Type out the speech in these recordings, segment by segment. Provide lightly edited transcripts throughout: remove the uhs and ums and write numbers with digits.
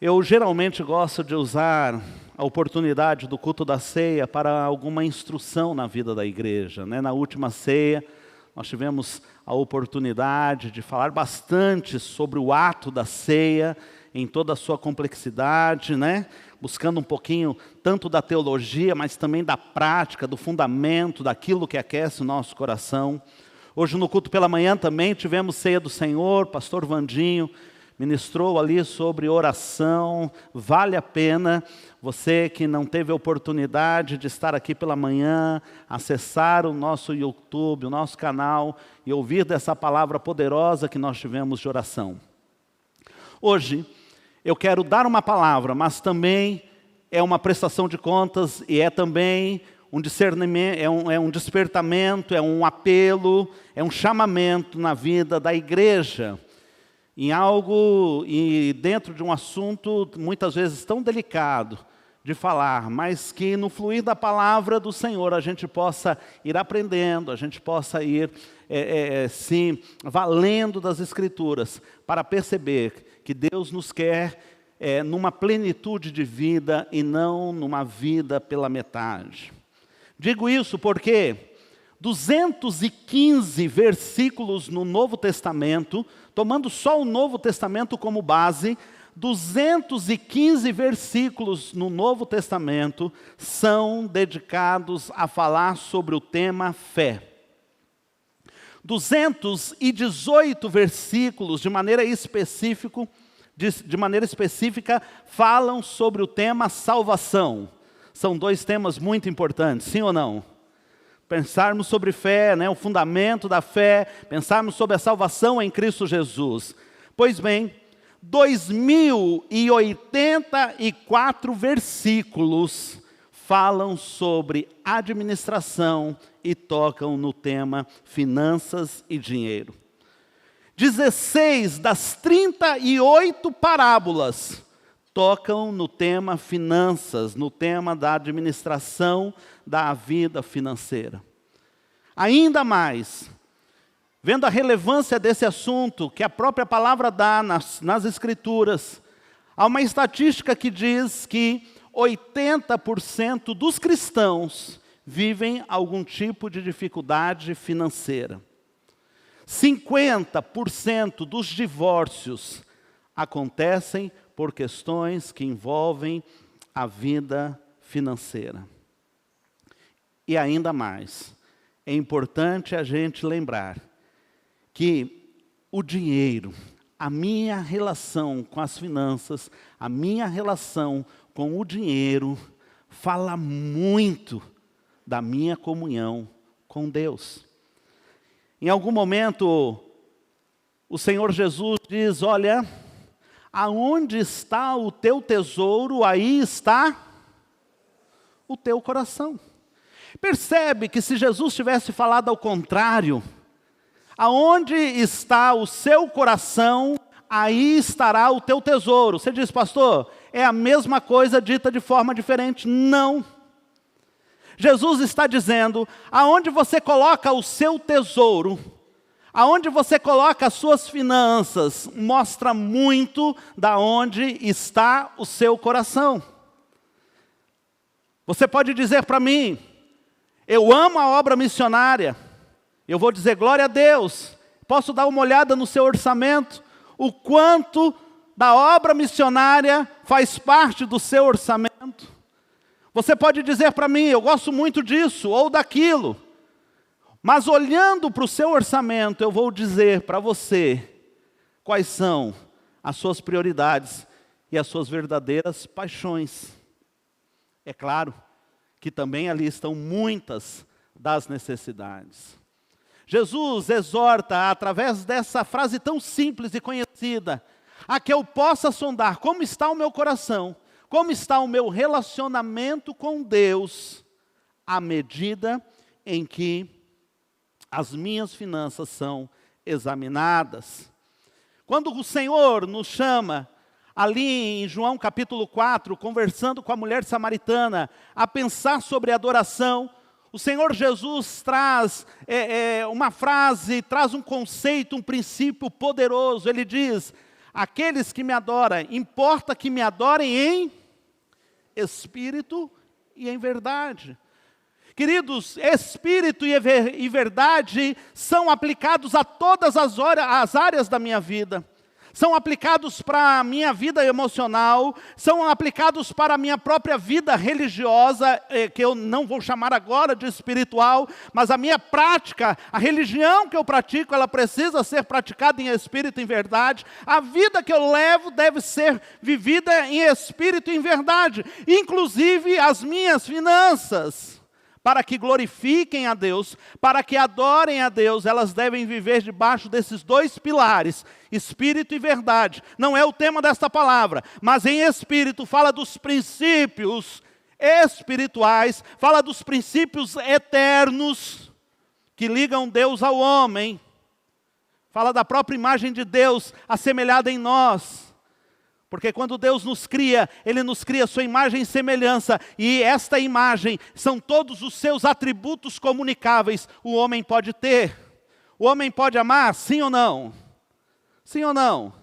Eu geralmente gosto de usar a oportunidade do culto da ceia para alguma instrução na vida da igreja, né? Na última ceia, nós tivemos a oportunidade de falar bastante sobre o ato da ceia, em toda a sua complexidade, né? Buscando um pouquinho tanto da teologia, mas também da prática, do fundamento, daquilo que aquece o nosso coração. Hoje no culto pela manhã também tivemos ceia do Senhor, pastor Vandinho ministrou ali sobre oração. Vale a pena, você que não teve a oportunidade de estar aqui pela manhã, acessar o nosso YouTube, o nosso canal e ouvir dessa palavra poderosa que nós tivemos de oração. Hoje eu quero dar uma palavra, mas também é uma prestação de contas e é também um discernimento, é um despertamento, é um apelo, é um chamamento na vida da igreja, em algo e dentro de um assunto muitas vezes tão delicado de falar, mas que no fluir da palavra do Senhor a gente possa ir aprendendo, a gente possa ir se valendo das Escrituras para perceber que Deus nos quer numa plenitude de vida e não numa vida pela metade. Digo isso porque 215 versículos no Novo Testamento, tomando só o Novo Testamento como base, 215 versículos no Novo Testamento são dedicados a falar sobre o tema fé. 218 versículos, de maneira específica, falam sobre o tema salvação. São dois temas muito importantes, sim ou não? Pensarmos sobre fé, né, o fundamento da fé, pensarmos sobre a salvação em Cristo Jesus. Pois bem, 2084 versículos falam sobre administração e tocam no tema finanças e dinheiro. 16 das 38 parábolas tocam no tema finanças, no tema da administração da vida financeira. Ainda mais, vendo a relevância desse assunto, que a própria palavra dá nas Escrituras, há uma estatística que diz que 80% dos cristãos vivem algum tipo de dificuldade financeira. 50% dos divórcios acontecem por questões que envolvem a vida financeira. E ainda mais, é importante a gente lembrar que o dinheiro, a minha relação com as finanças, a minha relação com o dinheiro, fala muito da minha comunhão com Deus. Em algum momento, o Senhor Jesus diz, olha, aonde está o teu tesouro, aí está o teu coração. Percebe que se Jesus tivesse falado ao contrário, aonde está o seu coração, aí estará o teu tesouro. Você diz, pastor, é a mesma coisa dita de forma diferente. Não. Jesus está dizendo, aonde você coloca o seu tesouro, aonde você coloca as suas finanças, mostra muito da onde está o seu coração. Você pode dizer para mim, eu amo a obra missionária, eu vou dizer glória a Deus, posso dar uma olhada no seu orçamento, o quanto da obra missionária faz parte do seu orçamento. Você pode dizer para mim, eu gosto muito disso ou daquilo, mas olhando para o seu orçamento, eu vou dizer para você quais são as suas prioridades e as suas verdadeiras paixões. É claro que também ali estão muitas das necessidades. Jesus exorta, através dessa frase tão simples e conhecida, a que eu possa sondar como está o meu coração, como está o meu relacionamento com Deus, à medida em que as minhas finanças são examinadas. Quando o Senhor nos chama, ali em João capítulo 4, conversando com a mulher samaritana, a pensar sobre adoração, o Senhor Jesus traz uma frase, traz um conceito, um princípio poderoso. Ele diz, Aqueles que me adoram, importa que me adorem em espírito e em verdade. Queridos, espírito e verdade são aplicados a todas as áreas da minha vida. São aplicados para a minha vida emocional, são aplicados para a minha própria vida religiosa, que eu não vou chamar agora de espiritual, mas a minha prática, a religião que eu pratico, ela precisa ser praticada em espírito e em verdade. A vida que eu levo deve ser vivida em espírito e em verdade, inclusive as minhas finanças. Para que glorifiquem a Deus, para que adorem a Deus, elas devem viver debaixo desses dois pilares, espírito e verdade. Não é o tema desta palavra, mas em espírito fala dos princípios espirituais, fala dos princípios eternos que ligam Deus ao homem. Fala da própria imagem de Deus assemelhada em nós. Porque quando Deus nos cria, Ele nos cria a sua imagem e semelhança. E esta imagem são todos os seus atributos comunicáveis. O homem pode ter. O homem pode amar, sim ou não? Sim ou não?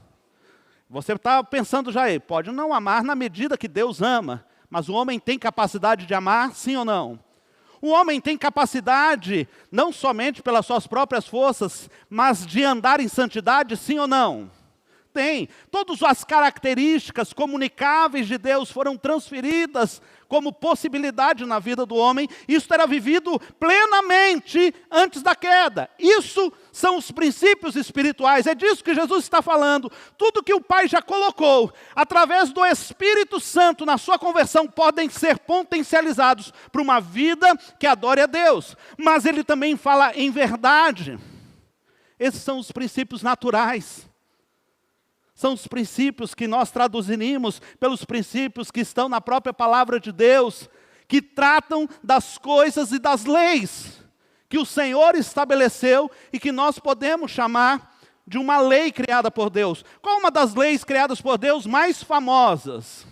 Você está pensando já aí, pode não amar na medida que Deus ama. Mas o homem tem capacidade de amar, sim ou não? O homem tem capacidade, não somente pelas suas próprias forças, mas de andar em santidade, sim ou não? Tem. Todas as características comunicáveis de Deus foram transferidas como possibilidade na vida do homem. Isso era vivido plenamente antes da queda. Isso são os princípios espirituais. É disso que Jesus está falando. Tudo que o Pai já colocou, através do Espírito Santo, na sua conversão, podem ser potencializados para uma vida que adore a Deus. Mas Ele também fala em verdade. Esses são os princípios naturais. São os princípios que nós traduzimos pelos princípios que estão na própria palavra de Deus, que tratam das coisas e das leis que o Senhor estabeleceu e que nós podemos chamar de uma lei criada por Deus. Qual é uma das leis criadas por Deus mais famosas?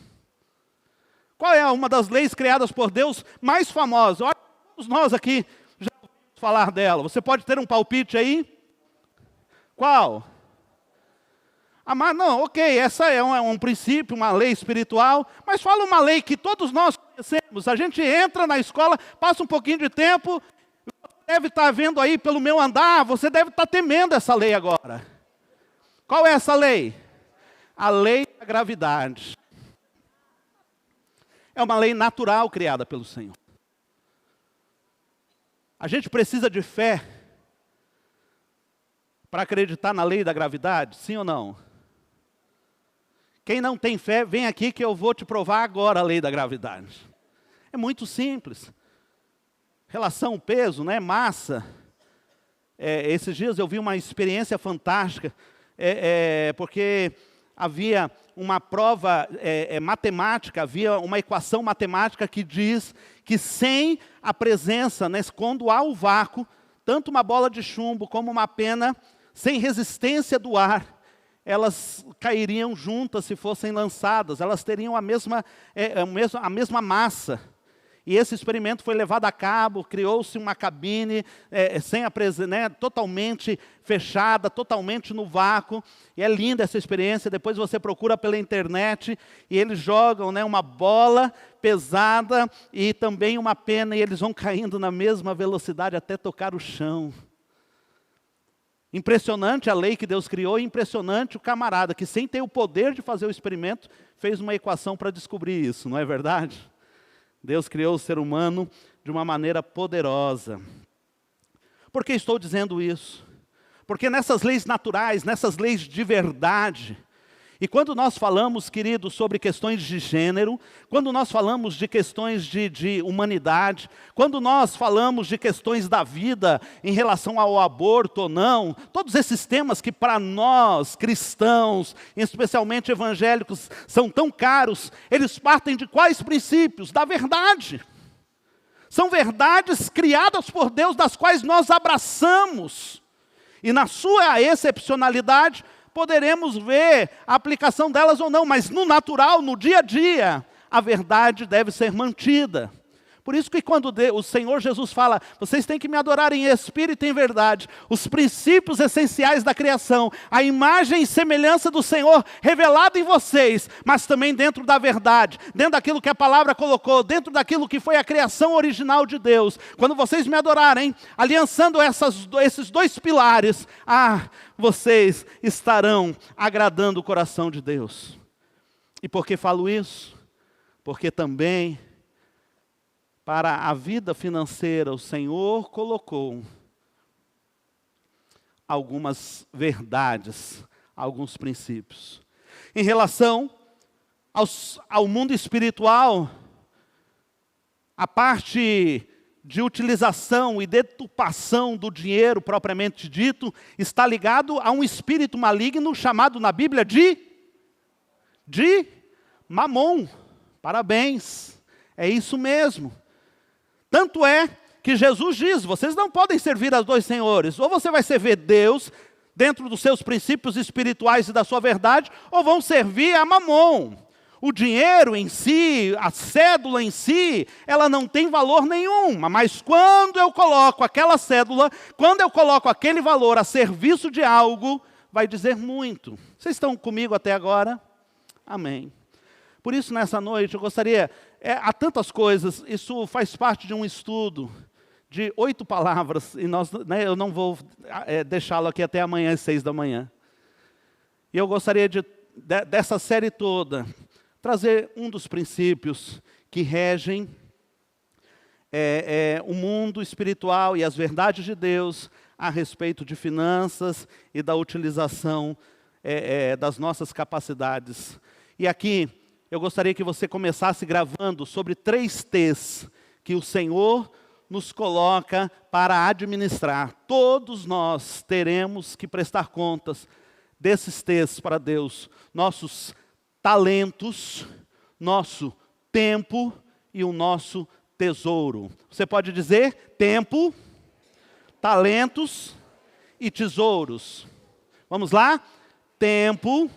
Qual é uma das leis criadas por Deus mais famosas? Olha, todos nós aqui já ouvimos falar dela. Você pode ter um palpite aí? Qual? Amar, não, ok, essa é um princípio, uma lei espiritual, mas fala uma lei que todos nós conhecemos. A gente entra na escola, passa um pouquinho de tempo, você deve estar vendo aí pelo meu andar, você deve estar temendo essa lei agora. Qual é essa lei? A lei da gravidade. É uma lei natural criada pelo Senhor. A gente precisa de fé para acreditar na lei da gravidade, sim ou não? Quem não tem fé, vem aqui que eu vou te provar agora a lei da gravidade. É muito simples. Relação peso, né? Massa. Esses dias eu vi uma experiência fantástica, porque havia uma prova matemática, havia uma equação matemática que diz que sem a presença, né, quando há o vácuo, tanto uma bola de chumbo como uma pena, sem resistência do ar, elas cairiam juntas se fossem lançadas, elas teriam a mesma massa. E esse experimento foi levado a cabo, criou-se uma cabine sem a presença, né, totalmente fechada, totalmente no vácuo. E é linda essa experiência, depois você procura pela internet, e eles jogam, né, uma bola pesada e também uma pena, e eles vão caindo na mesma velocidade até tocar o chão. Impressionante a lei que Deus criou, e impressionante o camarada que, sem ter o poder de fazer o experimento, fez uma equação para descobrir isso, não é verdade? Deus criou o ser humano de uma maneira poderosa. Por que estou dizendo isso? Porque nessas leis naturais, nessas leis de verdade, e quando nós falamos, queridos, sobre questões de gênero, quando nós falamos de questões de humanidade, quando nós falamos de questões da vida em relação ao aborto ou não, todos esses temas que para nós, cristãos, especialmente evangélicos, são tão caros, eles partem de quais princípios? Da verdade. São verdades criadas por Deus, das quais nós abraçamos. E na sua excepcionalidade, poderemos ver a aplicação delas ou não, mas no natural, no dia a dia, a verdade deve ser mantida. Por isso que quando o Senhor Jesus fala, vocês têm que me adorar em espírito e em verdade, os princípios essenciais da criação, a imagem e semelhança do Senhor revelada em vocês, mas também dentro da verdade, dentro daquilo que a palavra colocou, dentro daquilo que foi a criação original de Deus. Quando vocês me adorarem, aliançando esses dois pilares, vocês estarão agradando o coração de Deus. E por que falo isso? Porque também, para a vida financeira, o Senhor colocou algumas verdades, alguns princípios. Em relação ao mundo espiritual, a parte de utilização e deturpação do dinheiro propriamente dito, está ligado a um espírito maligno chamado na Bíblia de Mamon. Parabéns, é isso mesmo. Tanto é que Jesus diz, vocês não podem servir a dois senhores, ou você vai servir Deus, dentro dos seus princípios espirituais e da sua verdade, ou vão servir a Mamon. O dinheiro em si, a cédula em si, ela não tem valor nenhum, mas quando eu coloco aquela cédula, quando eu coloco aquele valor a serviço de algo, vai dizer muito. Vocês estão comigo até agora? Amém. Por isso, nessa noite, eu gostaria, há tantas coisas, isso faz parte de um estudo de 8 palavras, e eu não vou deixá-lo aqui até amanhã às 6 da manhã. E eu gostaria dessa série toda, trazer um dos princípios que regem o mundo espiritual e as verdades de Deus a respeito de finanças e da utilização das nossas capacidades. E aqui, eu gostaria que você começasse gravando sobre 3 T's que o Senhor nos coloca para administrar. Todos nós teremos que prestar contas desses T's para Deus. Nossos talentos, nosso tempo e o nosso tesouro. Você pode dizer tempo, talentos e tesouros. Vamos lá? Tempo,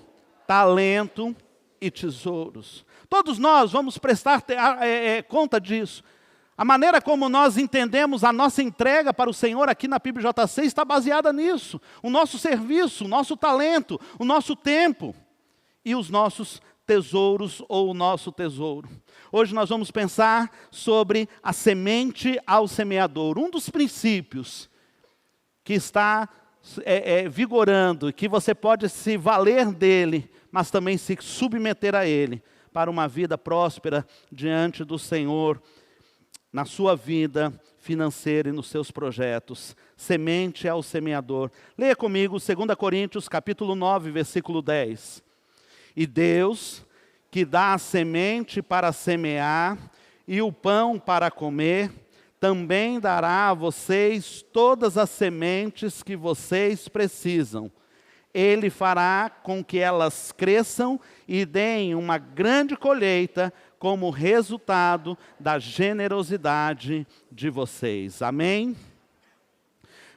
talento e tesouros. Todos nós vamos prestar conta disso. A maneira como nós entendemos a nossa entrega para o Senhor aqui na PIBJC está baseada nisso. O nosso serviço, o nosso talento, o nosso tempo e os nossos tesouros ou o nosso tesouro. Hoje nós vamos pensar sobre a semente ao semeador. Um dos princípios que está vigorando, que você pode se valer dele, mas também se submeter a ele, para uma vida próspera diante do Senhor, na sua vida financeira e nos seus projetos. Semente ao semeador. Leia comigo 2 Coríntios capítulo 9, versículo 10. E Deus, que dá a semente para semear e o pão para comer, também dará a vocês todas as sementes que vocês precisam. Ele fará com que elas cresçam e deem uma grande colheita como resultado da generosidade de vocês. Amém?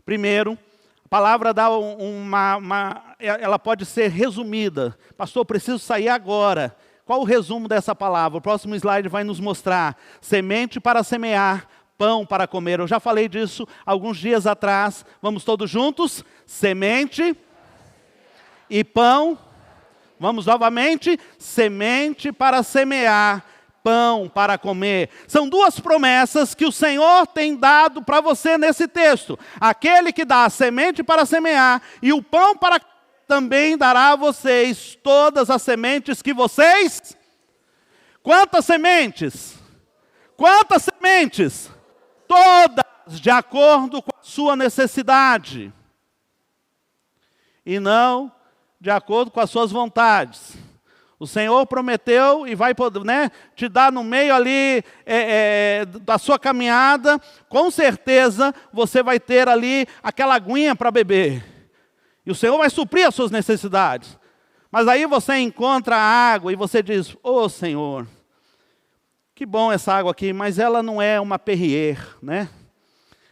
Primeiro, a palavra dá ela pode ser resumida. Pastor, preciso sair agora. Qual o resumo dessa palavra? O próximo slide vai nos mostrar. Semente para semear, pão para comer. Eu já falei disso alguns dias atrás. Vamos todos juntos? Semente e pão. Vamos novamente? Semente para semear, pão para comer. São 2 promessas que o Senhor tem dado para você nesse texto. Aquele que dá a semente para semear e o pão para também dará a vocês todas as sementes que vocês... Quantas sementes? Quantas sementes? Todas de acordo com a sua necessidade. E não de acordo com as suas vontades. O Senhor prometeu e vai poder, te dar no meio ali da sua caminhada, com certeza você vai ter ali aquela aguinha para beber. E o Senhor vai suprir as suas necessidades. Mas aí você encontra a água e você diz, Senhor, que bom essa água aqui, mas ela não é uma Perrier, né?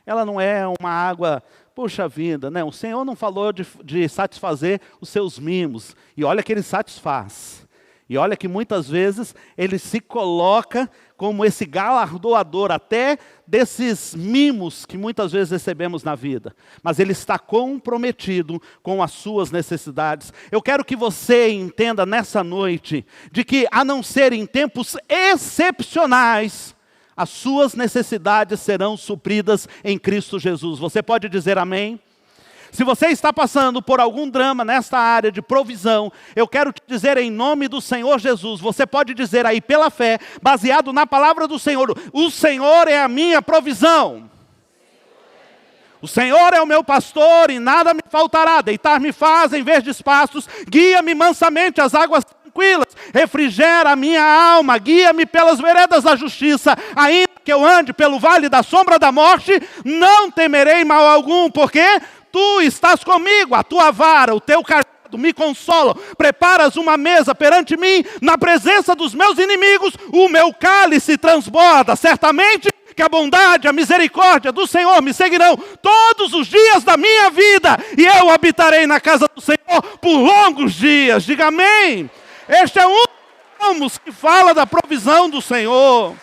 Ela não é uma água... Puxa vida, né? O Senhor não falou de satisfazer os seus mimos. E olha que Ele satisfaz. E olha que muitas vezes ele se coloca como esse galardoador até desses mimos que muitas vezes recebemos na vida. Mas ele está comprometido com as suas necessidades. Eu quero que você entenda nessa noite de que, a não ser em tempos excepcionais, as suas necessidades serão supridas em Cristo Jesus. Você pode dizer amém? Se você está passando por algum drama nesta área de provisão, eu quero te dizer em nome do Senhor Jesus, você pode dizer aí pela fé, baseado na palavra do Senhor, o Senhor é a minha provisão. O Senhor é o meu pastor e nada me faltará. Deitar-me faz em verdes pastos, guia-me mansamente às águas tranquilas, refrigera a minha alma, guia-me pelas veredas da justiça, ainda que eu ande pelo vale da sombra da morte, não temerei mal algum, porque tu estás comigo, a tua vara, o teu cajado me consolam. Preparas uma mesa perante mim, na presença dos meus inimigos, o meu cálice transborda. Certamente que a bondade, a misericórdia do Senhor me seguirão todos os dias da minha vida, e eu habitarei na casa do Senhor por longos dias. Diga amém. Este é um dos salmos que fala da provisão do Senhor.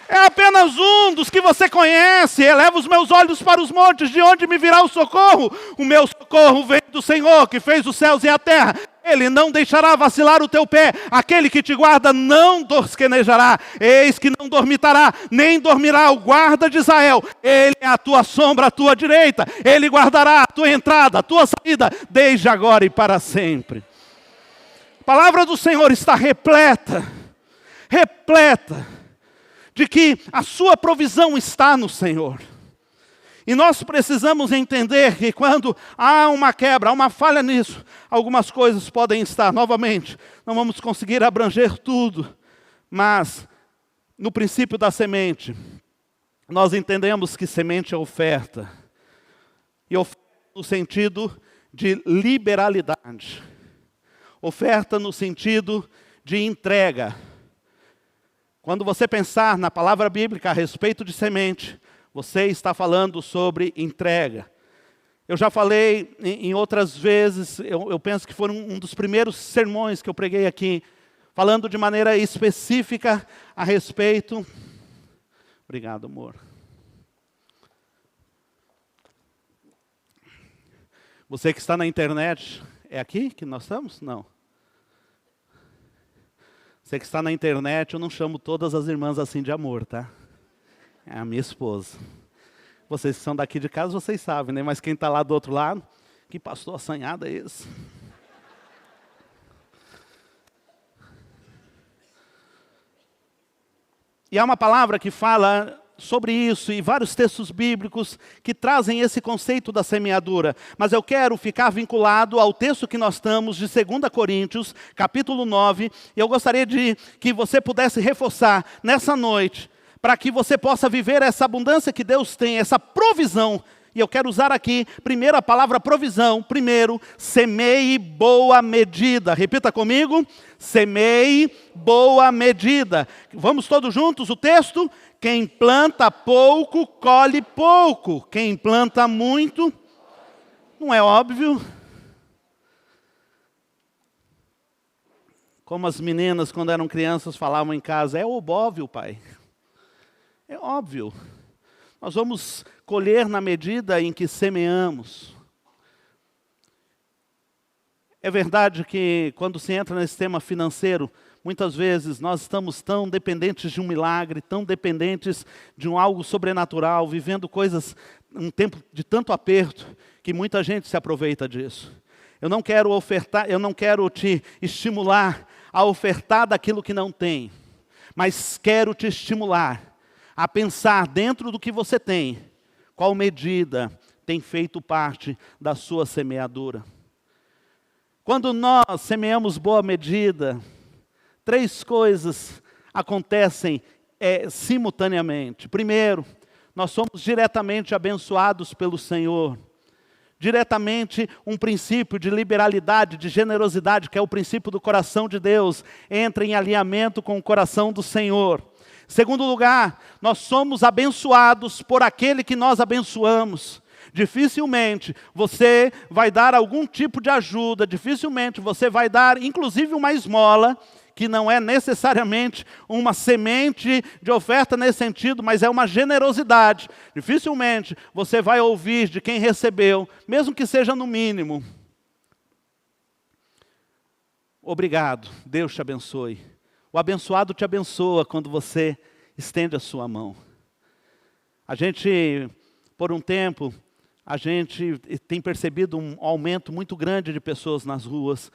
É apenas um dos que você conhece. Eleva os meus olhos para os montes, de onde me virá o socorro? O meu socorro vem do Senhor, que fez os céus e a terra. Ele não deixará vacilar o teu pé. Aquele que te guarda não tosquenejará. Eis que não dormitará, nem dormirá o guarda de Israel. Ele é a tua sombra, a tua direita. Ele guardará a tua entrada, a tua saída, desde agora e para sempre. A palavra do Senhor está repleta de que a sua provisão está no Senhor. E nós precisamos entender que quando há uma quebra, há uma falha nisso, algumas coisas podem estar novamente. Não vamos conseguir abranger tudo, mas no princípio da semente, nós entendemos que semente é oferta. E oferta no sentido de liberalidade. Oferta no sentido de entrega. Quando você pensar na palavra bíblica a respeito de semente, você está falando sobre entrega. Eu já falei em outras vezes, eu penso que foram um dos primeiros sermões que eu preguei aqui, falando de maneira específica a respeito... Obrigado, amor. Você que está na internet, é aqui que nós estamos? Não. Você que está na internet, eu não chamo todas as irmãs assim de amor, tá? É a minha esposa. Vocês que são daqui de casa, vocês sabem, né? Mas quem está lá do outro lado, que pastor assanhado é esse? E há uma palavra que fala sobre isso, e vários textos bíblicos que trazem esse conceito da semeadura. Mas eu quero ficar vinculado ao texto que nós estamos, de 2 Coríntios, capítulo 9, e eu gostaria de que você pudesse reforçar nessa noite, para que você possa viver essa abundância que Deus tem, essa provisão. E eu quero usar aqui, primeiro a palavra provisão. Primeiro, semeie boa medida. Repita comigo, semeie boa medida. Vamos todos juntos, o texto? Quem planta pouco, colhe pouco. Quem planta muito, não é óbvio? Como as meninas, quando eram crianças, falavam em casa, é óbvio, pai. É óbvio. Nós vamos colher na medida em que semeamos. É verdade que quando se entra nesse tema financeiro, muitas vezes nós estamos tão dependentes de um milagre, tão dependentes de algo sobrenatural, vivendo coisas, um tempo de tanto aperto, que muita gente se aproveita disso. Eu não quero ofertar, eu não quero te estimular a ofertar daquilo que não tem, mas quero te estimular a pensar dentro do que você tem, qual medida tem feito parte da sua semeadura. Quando nós semeamos boa medida, 3 coisas acontecem simultaneamente. Primeiro, nós somos diretamente abençoados pelo Senhor. Diretamente um princípio de liberalidade, de generosidade, que é o princípio do coração de Deus, entra em alinhamento com o coração do Senhor. Segundo lugar, nós somos abençoados por aquele que nós abençoamos. Dificilmente você vai dar algum tipo de ajuda, dificilmente você vai dar, inclusive, uma esmola, que não é necessariamente uma semente de oferta nesse sentido, mas é uma generosidade. Dificilmente você vai ouvir de quem recebeu, mesmo que seja no mínimo: obrigado, Deus te abençoe. O abençoado te abençoa quando você estende a sua mão. A gente, por um tempo, a gente tem percebido um aumento muito grande de pessoas nas ruas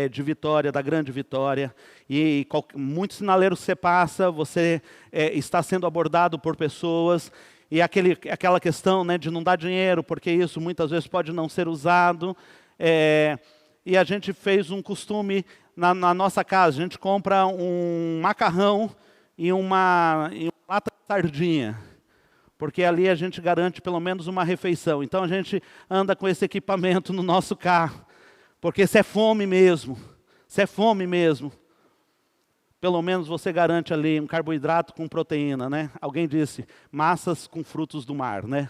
de Vitória, da Grande Vitória. E muitos sinaleiros que você passa, você está sendo abordado por pessoas. E aquela questão, né, de não dar dinheiro, porque isso muitas vezes pode não ser usado. E a gente fez um costume na nossa casa. A gente compra um macarrão e uma lata de sardinha, porque ali a gente garante pelo menos uma refeição. Então a gente anda com esse equipamento no nosso carro, porque se é fome mesmo, pelo menos você garante ali um carboidrato com proteína, né? Alguém disse, massas com frutos do mar, né?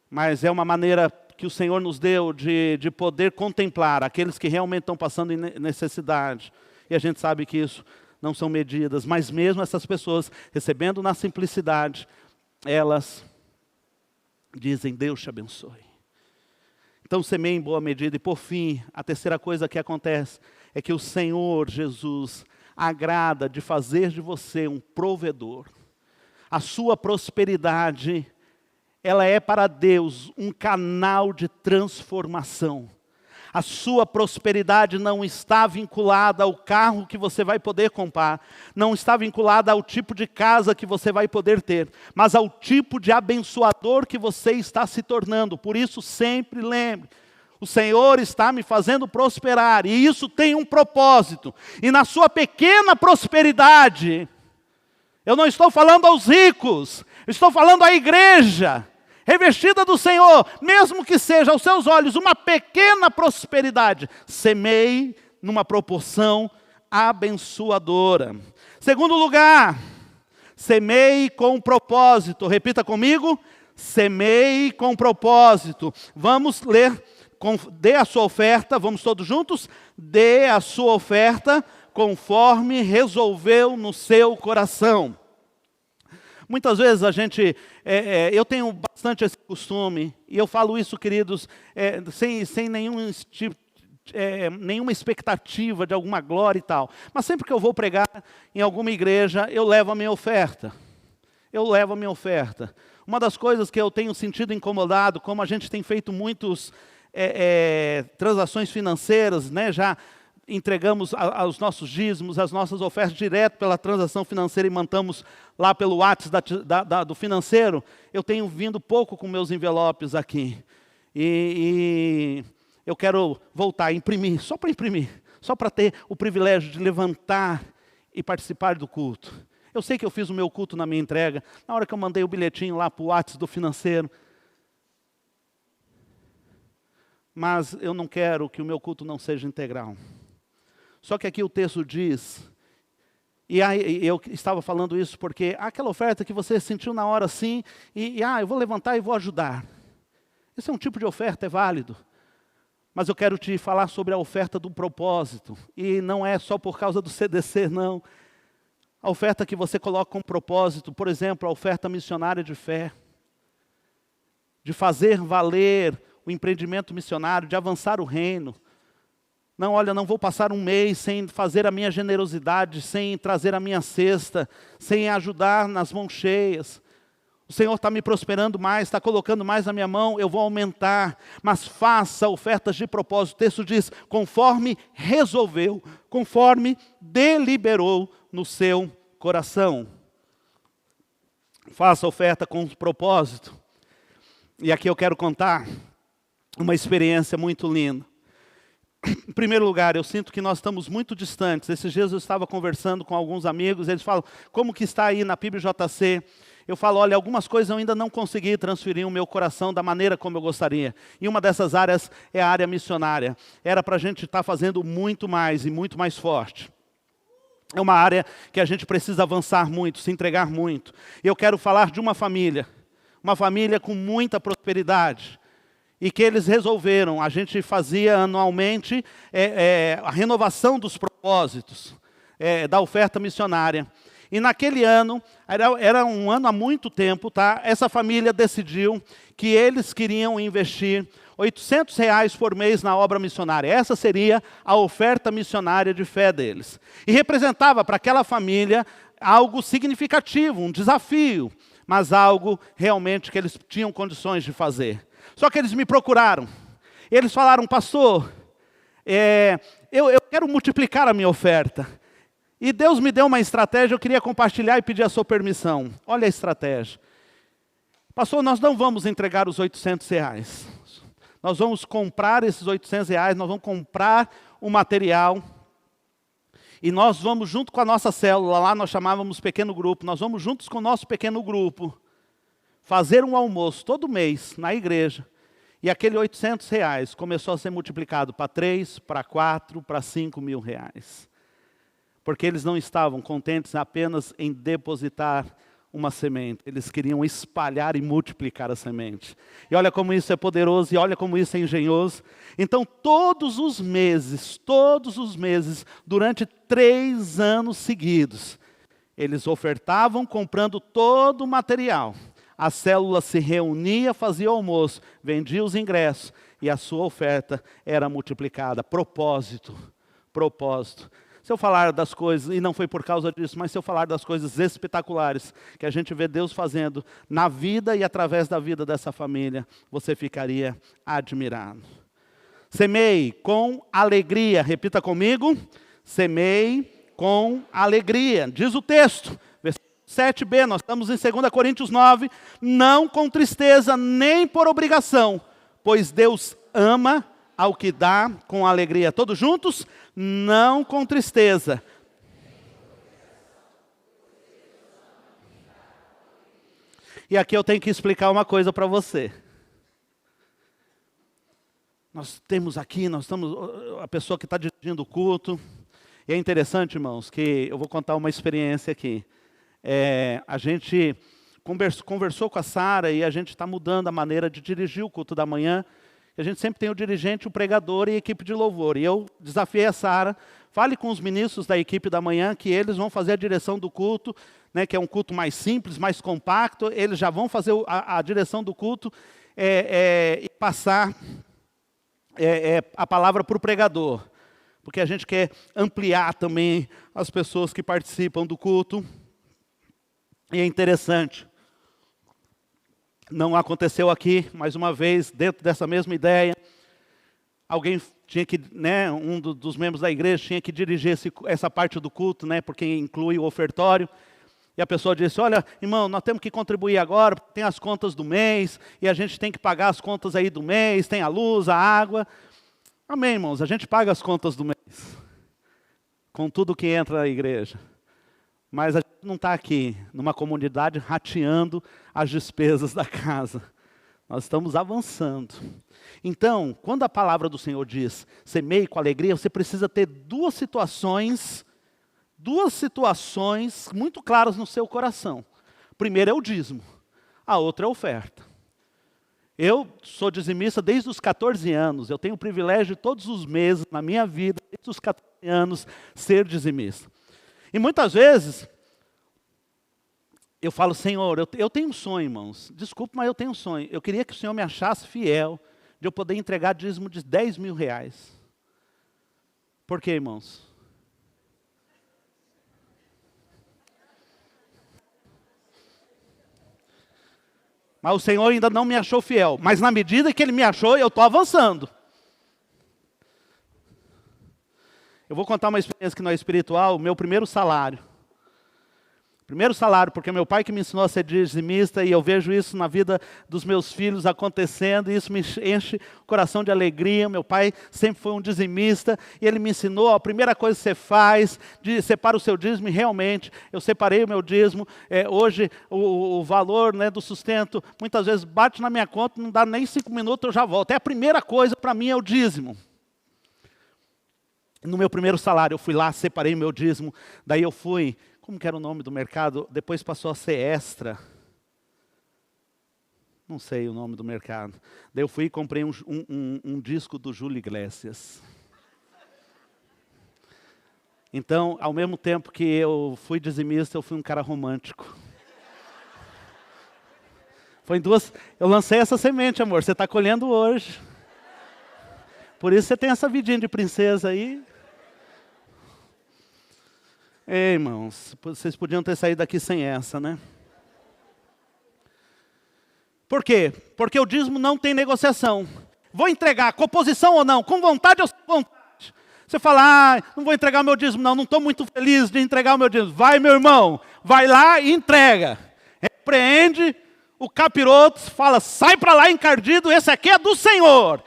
Mas é uma maneira que o Senhor nos deu de poder contemplar aqueles que realmente estão passando em necessidade. E a gente sabe que isso não são medidas, mas mesmo essas pessoas recebendo na simplicidade, elas dizem, Deus te abençoe. Então semeie em boa medida. E por fim, a terceira coisa que acontece é que o Senhor Jesus agrada de fazer de você um provedor. A sua prosperidade, ela é para Deus um canal de transformação. A sua prosperidade não está vinculada ao carro que você vai poder comprar, não está vinculada ao tipo de casa que você vai poder ter, mas ao tipo de abençoador que você está se tornando. Por isso, sempre lembre, o Senhor está me fazendo prosperar, e isso tem um propósito. E na sua pequena prosperidade, eu não estou falando aos ricos, estou falando à igreja, revestida do Senhor, mesmo que seja aos seus olhos uma pequena prosperidade, semeie numa proporção abençoadora. Segundo lugar, semeie com propósito. Repita comigo, semeie com propósito. Vamos ler, dê a sua oferta, vamos todos juntos? Dê a sua oferta conforme resolveu no seu coração. Muitas vezes a gente, eu tenho bastante esse costume, e eu falo isso, queridos, sem nenhuma expectativa de alguma glória e tal. Mas sempre que eu vou pregar em alguma igreja, eu levo a minha oferta. Uma das coisas que eu tenho sentido incomodado, como a gente tem feito muitas transações financeiras, né, já entregamos os nossos dízimos, as nossas ofertas direto pela transação financeira e mantamos lá pelo WhatsApp do financeiro. Eu tenho vindo pouco com meus envelopes aqui. E eu quero voltar a imprimir, só para ter o privilégio de levantar e participar do culto. Eu sei que eu fiz o meu culto na minha entrega, na hora que eu mandei o bilhetinho lá para o WhatsApp do financeiro. Mas eu não quero que o meu culto não seja integral. Só que aqui o texto diz, e aí eu estava falando isso porque aquela oferta que você sentiu na hora assim, eu vou levantar e vou ajudar. Esse é um tipo de oferta, é válido. Mas eu quero te falar sobre a oferta do propósito. E não é só por causa do CDC, não. A oferta que você coloca com propósito, por exemplo, a oferta missionária de fé. De fazer valer o empreendimento missionário, de avançar o reino. Não, olha, não vou passar um mês sem fazer a minha generosidade, sem trazer a minha cesta, sem ajudar nas mãos cheias. O Senhor está me prosperando mais, está colocando mais na minha mão, eu vou aumentar. Mas faça ofertas de propósito. O texto diz, conforme resolveu, conforme deliberou no seu coração. Faça oferta com propósito. E aqui eu quero contar uma experiência muito linda. Em primeiro lugar, eu sinto que nós estamos muito distantes. Esses dias eu estava conversando com alguns amigos, eles falam, como que está aí na PIBJC? Eu falo, olha, algumas coisas eu ainda não consegui transferir o meu coração da maneira como eu gostaria. E uma dessas áreas é a área missionária. Era para a gente estar fazendo muito mais e muito mais forte. É uma área que a gente precisa avançar muito, se entregar muito. E eu quero falar de uma família uma família com muita prosperidade. E que eles resolveram, a gente fazia anualmente a renovação dos propósitos da oferta missionária. E naquele ano, era um ano há muito tempo, tá? Essa família decidiu que eles queriam investir R$ 800 por mês na obra missionária. Essa seria a oferta missionária de fé deles. E representava para aquela família algo significativo, um desafio, mas algo realmente que eles tinham condições de fazer. Só que eles me procuraram. Eles falaram, pastor, eu quero multiplicar a minha oferta. E Deus me deu uma estratégia, eu queria compartilhar e pedir a sua permissão. Olha a estratégia. Pastor, nós não vamos entregar os R$ 800. Nós vamos comprar esses R$ 800, nós vamos comprar o material. E nós vamos junto com a nossa célula, lá nós chamávamos pequeno grupo, nós vamos juntos com o nosso pequeno grupo fazer um almoço todo mês na igreja. E aquele R$ 800 começou a ser multiplicado para 3, para 4, para 5 mil reais. Porque eles não estavam contentes apenas em depositar uma semente. Eles queriam espalhar e multiplicar a semente. E olha como isso é poderoso e olha como isso é engenhoso. Então todos os meses, durante 3 anos seguidos, eles ofertavam comprando todo o material. A célula se reunia, fazia o almoço, vendia os ingressos e a sua oferta era multiplicada. Propósito. Se eu falar das coisas, e não foi por causa disso, mas se eu falar das coisas espetaculares que a gente vê Deus fazendo na vida e através da vida dessa família, você ficaria admirado. Semeie com alegria, repita comigo, semeie com alegria, diz o texto. 7b, nós estamos em 2 Coríntios 9, não com tristeza nem por obrigação, pois Deus ama ao que dá com alegria. Todos juntos? Não com tristeza. E aqui eu tenho que explicar uma coisa para você. Nós estamos, a pessoa que está dirigindo o culto, e é interessante, irmãos, que eu vou contar uma experiência aqui. A gente conversou com a Sara e a gente está mudando a maneira de dirigir o culto da manhã. A gente sempre tem o dirigente, o pregador e a equipe de louvor. E eu desafiei a Sara, fale com os ministros da equipe da manhã, que eles vão fazer a direção do culto, né, que é um culto mais simples, mais compacto. Eles já vão fazer a direção do culto e passar a palavra para o pregador. Porque a gente quer ampliar também as pessoas que participam do culto. E é interessante, não aconteceu aqui, mais uma vez, dentro dessa mesma ideia, alguém tinha que, um dos membros da igreja tinha que dirigir essa parte do culto, porque inclui o ofertório, e a pessoa disse, olha, irmão, nós temos que contribuir agora, porque tem as contas do mês, e a gente tem que pagar as contas aí do mês, tem a luz, a água. Amém, irmãos, a gente paga as contas do mês, com tudo que entra na igreja. Mas a gente não está aqui numa comunidade rateando as despesas da casa. Nós estamos avançando. Então, quando a palavra do Senhor diz, semeie com alegria, você precisa ter duas situações muito claras no seu coração. Primeiro é o dízimo, a outra é a oferta. Eu sou dizimista desde os 14 anos, eu tenho o privilégio de todos os meses na minha vida, desde os 14 anos, ser dizimista. E muitas vezes, eu falo, Senhor, eu tenho um sonho, irmãos. Desculpe, mas eu tenho um sonho. Eu queria que o Senhor me achasse fiel, de eu poder entregar dízimo de R$ 10 mil. Por quê, irmãos? Mas o Senhor ainda não me achou fiel. Mas na medida que Ele me achou, eu estou avançando. Eu vou contar uma experiência que não é espiritual, o meu primeiro salário. Porque meu pai que me ensinou a ser dizimista, e eu vejo isso na vida dos meus filhos acontecendo, e isso me enche o coração de alegria. Meu pai sempre foi um dizimista, e ele me ensinou, a primeira coisa que você faz, separa o seu dízimo, e realmente, eu separei o meu dízimo. Hoje, o valor do sustento, muitas vezes bate na minha conta, não dá nem 5 minutos, eu já volto. A primeira coisa para mim é o dízimo. No meu primeiro salário, eu fui lá, separei meu dízimo, daí eu fui... Como que era o nome do mercado? Depois passou a ser Extra. Não sei o nome do mercado. Daí eu fui e comprei um disco do Júlio Iglesias. Então, ao mesmo tempo que eu fui dizimista, eu fui um cara romântico. Eu lancei essa semente, amor, você está colhendo hoje. Por isso você tem essa vidinha de princesa aí. Ei, irmãos, vocês podiam ter saído daqui sem essa, né? Por quê? Porque o dízimo não tem negociação. Vou entregar com oposição ou não? Com vontade ou sem vontade? Você fala, não vou entregar meu dízimo não estou muito feliz de entregar o meu dízimo. Vai, meu irmão, vai lá e entrega. Repreende o capiroto, fala, sai para lá encardido, esse aqui é do Senhor.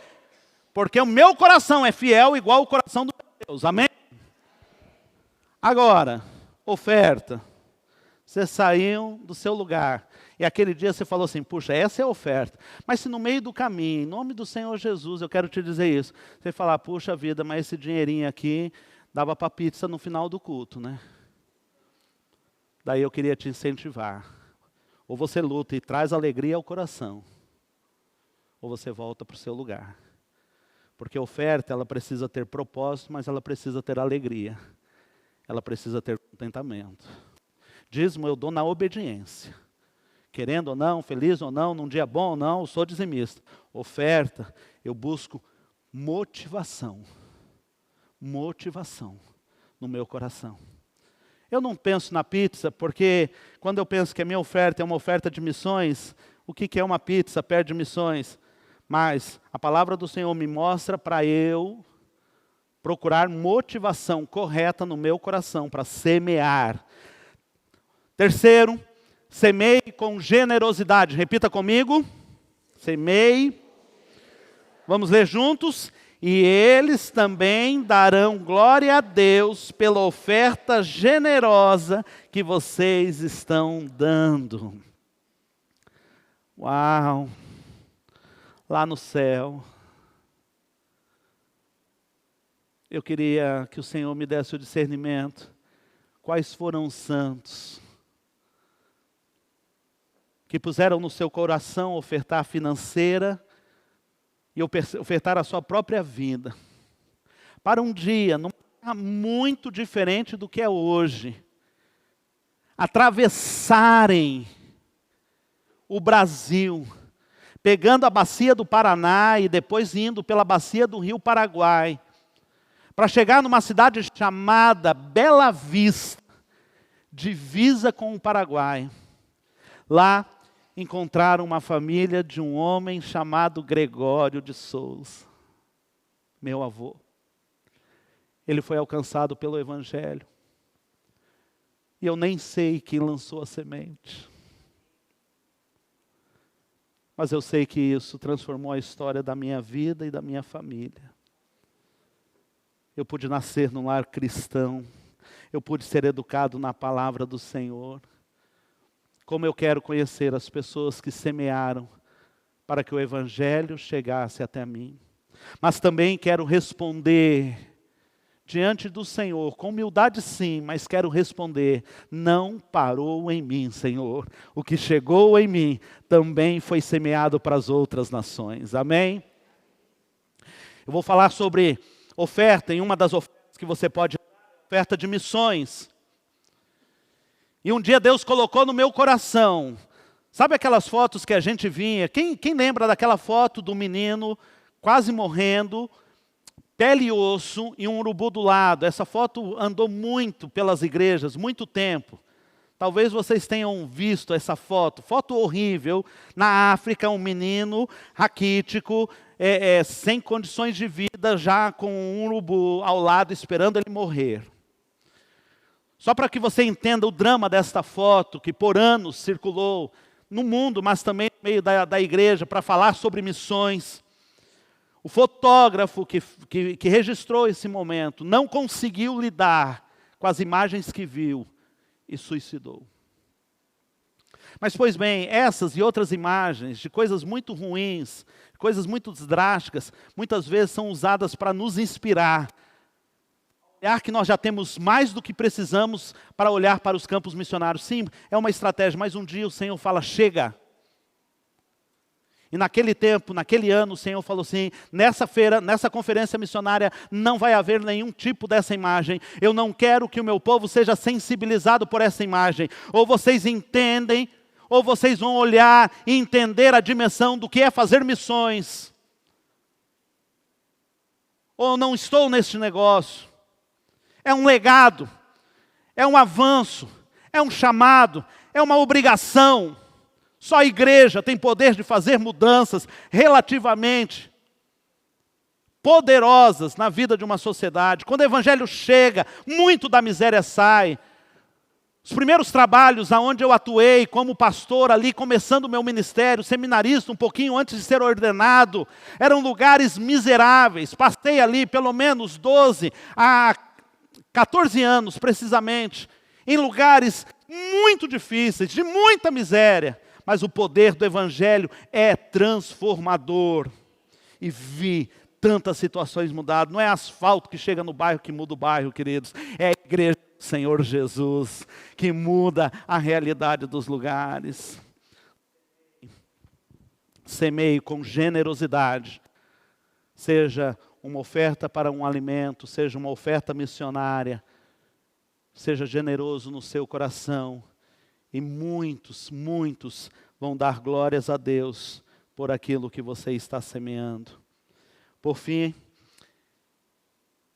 Porque o meu coração é fiel igual o coração do Deus, amém? Agora, oferta. Você saiu do seu lugar. E aquele dia você falou assim, puxa, essa é a oferta. Mas se no meio do caminho, em nome do Senhor Jesus, eu quero te dizer isso. Você falar, puxa vida, mas esse dinheirinho aqui dava para pizza no final do culto, né? Daí eu queria te incentivar. Ou você luta e traz alegria ao coração. Ou você volta para o seu lugar. Porque a oferta, ela precisa ter propósito, mas ela precisa ter alegria. Ela precisa ter contentamento. Dízimo eu dou na obediência. Querendo ou não, feliz ou não, num dia bom ou não, eu sou dizimista. Oferta, eu busco motivação. Motivação no meu coração. Eu não penso na pizza, porque quando eu penso que a minha oferta é uma oferta de missões, o que é uma pizza perto de missões? Mas a palavra do Senhor me mostra para eu procurar motivação correta no meu coração para semear. Terceiro, semeie com generosidade. Repita comigo. Semeie. Vamos ler juntos. E eles também darão glória a Deus pela oferta generosa que vocês estão dando. Uau! Lá no céu, eu queria que o Senhor me desse o discernimento. Quais foram os santos que puseram no seu coração ofertar financeira e ofertar a sua própria vida, para um dia, num lugar muito diferente do que é hoje, atravessarem o Brasil, pegando a bacia do Paraná e depois indo pela bacia do Rio Paraguai, para chegar numa cidade chamada Bela Vista, divisa com o Paraguai. Lá encontraram uma família de um homem chamado Gregório de Souza, meu avô. Ele foi alcançado pelo Evangelho. E eu nem sei quem lançou a semente. Mas eu sei que isso transformou a história da minha vida e da minha família. Eu pude nascer num lar cristão. Eu pude ser educado na palavra do Senhor. Como eu quero conhecer as pessoas que semearam para que o Evangelho chegasse até mim. Mas também quero responder diante do Senhor, com humildade sim, mas quero responder, não parou em mim, Senhor. O que chegou em mim também foi semeado para as outras nações. Amém? Eu vou falar sobre oferta, em uma das ofertas que você pode dar, oferta de missões. E um dia Deus colocou no meu coração, sabe aquelas fotos que a gente vinha? Quem lembra daquela foto do menino quase morrendo, pele e osso e um urubu do lado? Essa foto andou muito pelas igrejas, muito tempo. Talvez vocês tenham visto essa foto horrível. Na África, um menino raquítico, sem condições de vida, já com um urubu ao lado, esperando ele morrer. Só para que você entenda o drama desta foto, que por anos circulou no mundo, mas também no meio da igreja, para falar sobre missões. O fotógrafo que registrou esse momento não conseguiu lidar com as imagens que viu e suicidou. Mas, pois bem, essas e outras imagens de coisas muito ruins, coisas muito drásticas, muitas vezes são usadas para nos inspirar. Olhar que nós já temos mais do que precisamos para olhar para os campos missionários. Sim, é uma estratégia, mas um dia o Senhor fala, chega. E naquele tempo, naquele ano, o Senhor falou assim, nessa feira, nessa conferência missionária, não vai haver nenhum tipo dessa imagem. Eu não quero que o meu povo seja sensibilizado por essa imagem. Ou vocês entendem, ou vocês vão olhar e entender a dimensão do que é fazer missões. Ou não estou neste negócio. É um legado, é um avanço, é um chamado, é uma obrigação. Só a igreja tem poder de fazer mudanças relativamente poderosas na vida de uma sociedade. Quando o evangelho chega, muito da miséria sai. Os primeiros trabalhos aonde eu atuei como pastor ali, começando o meu ministério, seminarista, um pouquinho antes de ser ordenado, eram lugares miseráveis. Passei ali pelo menos 12 a 14 anos, precisamente, em lugares muito difíceis, de muita miséria. Mas o poder do evangelho é transformador. E vi tantas situações mudadas. Não é asfalto que chega no bairro que muda o bairro, queridos. É a igreja do Senhor Jesus que muda a realidade dos lugares. Semeie com generosidade. Seja uma oferta para um alimento, seja uma oferta missionária. Seja generoso no seu coração. E muitos vão dar glórias a Deus por aquilo que você está semeando. Por fim,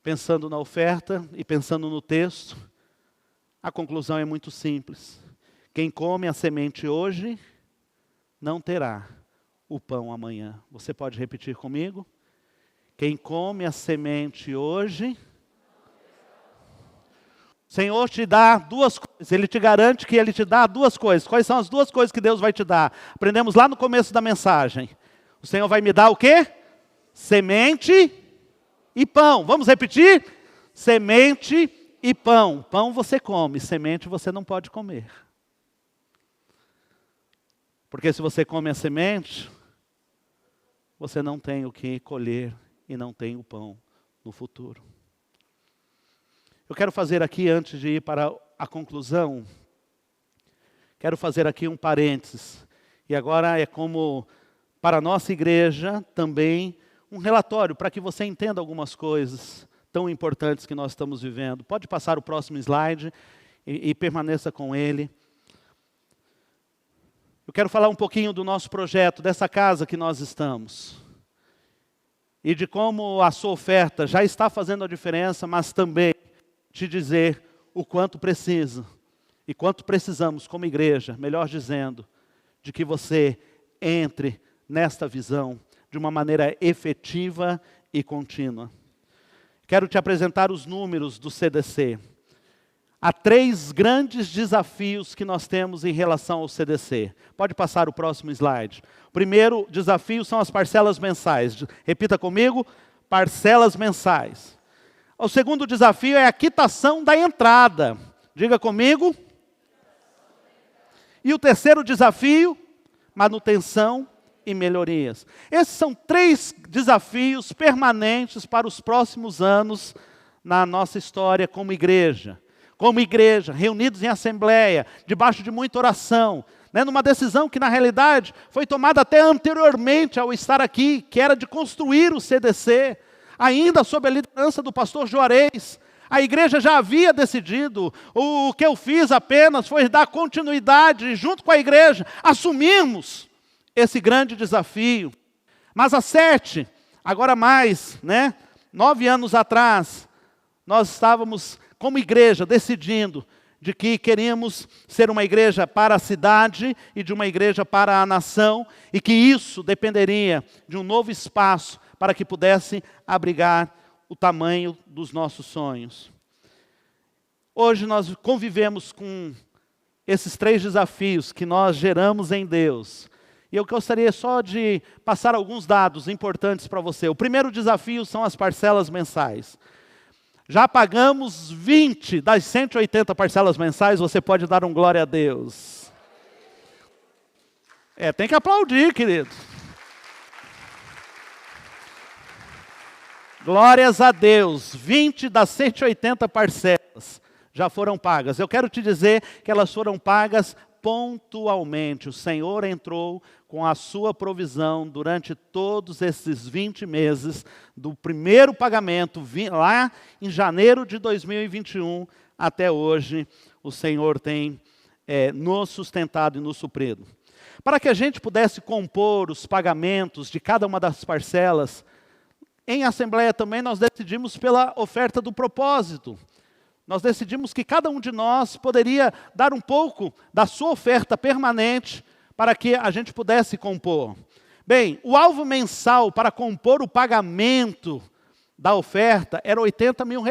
pensando na oferta e pensando no texto, a conclusão é muito simples. Quem come a semente hoje, não terá o pão amanhã. Você pode repetir comigo? Quem come a semente hoje, o Senhor te dá duas coisas, Ele te garante que Ele te dá duas coisas. Quais são as duas coisas que Deus vai te dar? Aprendemos lá no começo da mensagem. O Senhor vai me dar o quê? Semente e pão. Vamos repetir? Semente e pão. Pão você come, semente você não pode comer. Porque se você come a semente, você não tem o que colher e não tem o pão no futuro. Eu quero fazer aqui, antes de ir para a conclusão, quero fazer aqui um parênteses. E agora é como, para a nossa igreja, também um relatório, para que você entenda algumas coisas tão importantes que nós estamos vivendo. Pode passar o próximo slide e permaneça com ele. Eu quero falar um pouquinho do nosso projeto, dessa casa que nós estamos. E de como a sua oferta já está fazendo a diferença, mas também te dizer o quanto precisa e quanto precisamos como igreja, melhor dizendo, de que você entre nesta visão de uma maneira efetiva e contínua. Quero te apresentar os números do CDC. Há 3 grandes desafios que nós temos em relação ao CDC. Pode passar o próximo slide. O primeiro desafio são as parcelas mensais. Repita comigo, parcelas mensais. O segundo desafio é a quitação da entrada. Diga comigo. E o terceiro desafio, manutenção e melhorias. Esses são 3 desafios permanentes para os próximos anos na nossa história como igreja. Como igreja, reunidos em assembleia, debaixo de muita oração, numa decisão que na realidade foi tomada até anteriormente ao estar aqui, que era de construir o CDC, ainda sob a liderança do pastor Juarez. A igreja já havia decidido, o que eu fiz apenas foi dar continuidade, junto com a igreja, assumirmos esse grande desafio. Mas há 7, agora mais, 9 anos atrás, nós estávamos como igreja decidindo de que queríamos ser uma igreja para a cidade e de uma igreja para a nação, e que isso dependeria de um novo espaço para que pudesse abrigar o tamanho dos nossos sonhos. Hoje nós convivemos com esses 3 desafios que nós geramos em Deus. E eu gostaria só de passar alguns dados importantes para você. O primeiro desafio são as parcelas mensais. Já pagamos 20 das 180 parcelas mensais, você pode dar um glória a Deus. Tem que aplaudir, querido. Glórias a Deus, 20 das 180 parcelas já foram pagas. Eu quero te dizer que elas foram pagas pontualmente. O Senhor entrou com a sua provisão durante todos esses 20 meses, do primeiro pagamento, lá em janeiro de 2021, até hoje, o Senhor tem nos sustentado e nos suprido. Para que a gente pudesse compor os pagamentos de cada uma das parcelas, em assembleia também nós decidimos pela oferta do propósito. Nós decidimos que cada um de nós poderia dar um pouco da sua oferta permanente para que a gente pudesse compor. Bem, o alvo mensal para compor o pagamento da oferta era R$80 mil.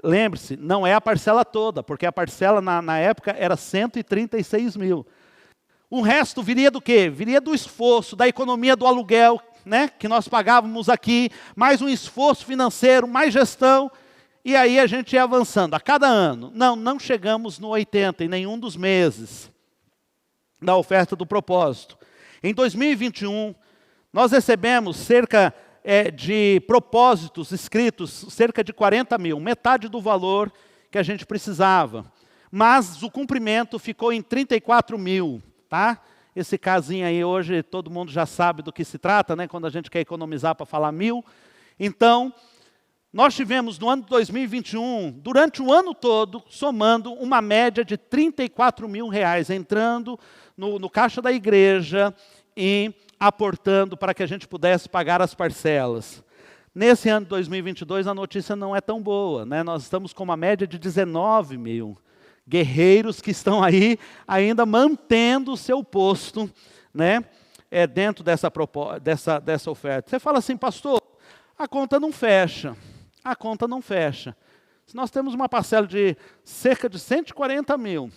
Lembre-se, não é a parcela toda, porque a parcela na época era 136 mil. O resto viria do quê? Viria do esforço, da economia do aluguel, né, que nós pagávamos aqui, mais um esforço financeiro, mais gestão, e aí a gente ia avançando. A cada ano, não chegamos no 80 em nenhum dos meses da oferta do propósito. Em 2021, nós recebemos cerca de propósitos escritos, cerca de 40 mil, metade do valor que a gente precisava. Mas o cumprimento ficou em 34 mil, tá? Esse casinho aí hoje todo mundo já sabe do que se trata, né? Quando a gente quer economizar para falar 1.000. Então, nós tivemos no ano de 2021, durante o ano todo, somando uma média de R$34 mil, entrando no caixa da igreja e aportando para que a gente pudesse pagar as parcelas. Nesse ano de 2022, a notícia não é tão boa, né? Nós estamos com uma média de 19 mil. Guerreiros que estão aí ainda mantendo o seu posto, né, dentro dessa oferta. Você fala assim, pastor, a conta não fecha. A conta não fecha. Se nós temos uma parcela de cerca de 140 mil,